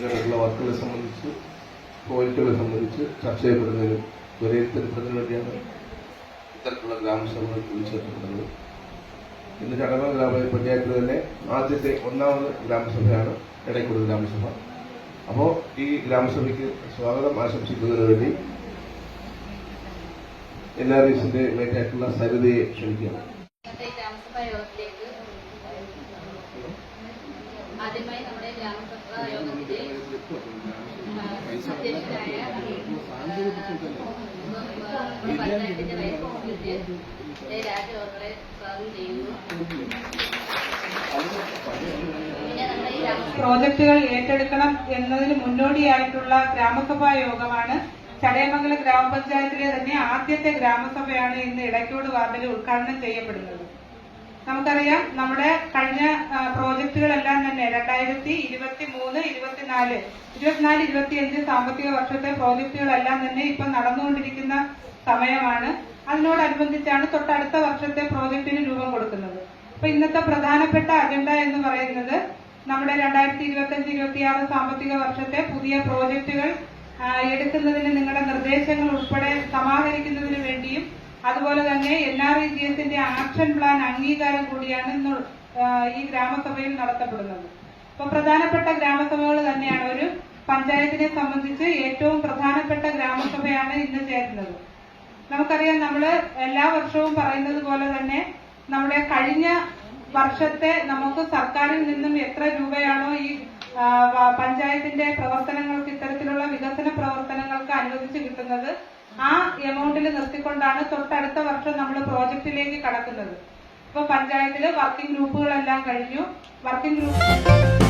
വർക്കുകളെ സംബന്ധിച്ച് പ്രോജക്റ്റുകളെ സംബന്ധിച്ച് ചർച്ച ചെയ്യപ്പെടുന്നതിനും വിലയിരുത്തപ്പെടുന്നതിനു വേണ്ടിയാണ് ഇത്തരത്തിലുള്ള ഗ്രാമസഭകൾ വിളിച്ചേർക്കപ്പെടുന്നത്. ഇന്ന് ചടങ്ങ് ഗ്രാമപഞ്ചായത്തിൽ തന്നെ ആദ്യത്തെ ഒന്നാമത് ഗ്രാമസഭയാണ് എടയ്ക്കോട് ഗ്രാമസഭ. അപ്പോൾ ഈ ഗ്രാമസഭയ്ക്ക് സ്വാഗതം ആശംസിക്കുന്നതിന് വേണ്ടി NRESന്റെ മേറ്റായിട്ടുള്ള സരിതയെ ക്ഷണിക്കുകയാണ്. ആദ്യമായി നമ്മുടെ ഗ്രാമസഭാ യോഗത്തിന്റെ അധ്യക്ഷനായ പഞ്ചായത്തിന്റെ വൈസ് പ്രസിഡന്റ് രാജ അവരെ സ്വാഗതം ചെയ്യുന്നു. പ്രോജക്ടുകൾ ഏറ്റെടുക്കണം എന്നതിന് മുന്നോടിയായിട്ടുള്ള ഗ്രാമസഭാ യോഗമാണ്. ചടയമംഗലം ഗ്രാമപഞ്ചായത്തിലെ തന്നെ ആദ്യത്തെ ഗ്രാമസഭയാണ് ഇന്ന് ഇടയ്ക്കോട് വാർഡിൽ ഉദ്ഘാടനം ചെയ്യപ്പെടുന്നത്. നമുക്കറിയാം, നമ്മുടെ കഴിഞ്ഞ പ്രോജക്ടുകളെല്ലാം തന്നെ 2023, 24, 25 സാമ്പത്തിക വർഷത്തെ പ്രോജക്ടുകളെല്ലാം തന്നെ ഇപ്പൊ നടന്നുകൊണ്ടിരിക്കുന്ന സമയമാണ്. അതിനോടനുബന്ധിച്ചാണ് തൊട്ടടുത്ത വർഷത്തെ പ്രോജക്ടിന് രൂപം കൊടുക്കുന്നത്. അപ്പൊ ഇന്നത്തെ പ്രധാനപ്പെട്ട അജണ്ട എന്ന് പറയുന്നത് നമ്മുടെ 2025-26 സാമ്പത്തിക വർഷത്തെ പുതിയ പ്രോജക്ടുകൾ എടുക്കുന്നതിന് നിങ്ങളുടെ നിർദ്ദേശങ്ങൾ ഉൾപ്പെടെ സമാഹരിക്കുന്നതിന് വേണ്ടിയും അതുപോലെ തന്നെ NREGSന്റെ ആക്ഷൻ പ്ലാൻ അംഗീകാരം കൂടിയാണ് ഇന്ന് ഈ ഗ്രാമസഭയിൽ നടത്തപ്പെടുന്നത്. അപ്പൊ പ്രധാനപ്പെട്ട ഗ്രാമസഭകൾ തന്നെയാണ്. ഒരു പഞ്ചായത്തിനെ സംബന്ധിച്ച് ഏറ്റവും പ്രധാനപ്പെട്ട ഗ്രാമസഭയാണ് ഇന്ന് ചേരുന്നത്. നമുക്കറിയാം, നമ്മള് എല്ലാ വർഷവും പറയുന്നത് പോലെ തന്നെ നമ്മുടെ കഴിഞ്ഞ വർഷത്തെ നമുക്ക് സർക്കാരിൽ നിന്നും എത്ര രൂപയാണോ ഈ പഞ്ചായത്തിന്റെ പ്രവർത്തനങ്ങൾക്ക്, ഇത്തരത്തിലുള്ള വികസന പ്രവർത്തനങ്ങൾക്ക് അനുവദിച്ച് കിട്ടുന്നത്, ആ എമൗണ്ടിൽ നിർത്തിക്കൊണ്ടാണ് തൊട്ടടുത്ത വർഷം നമ്മൾ പ്രോജക്റ്റിലേക്ക് കടക്കുന്നത്. ഇപ്പൊ പഞ്ചായത്തില് വർക്കിംഗ് ഗ്രൂപ്പുകളെല്ലാം കഴിഞ്ഞു. Working group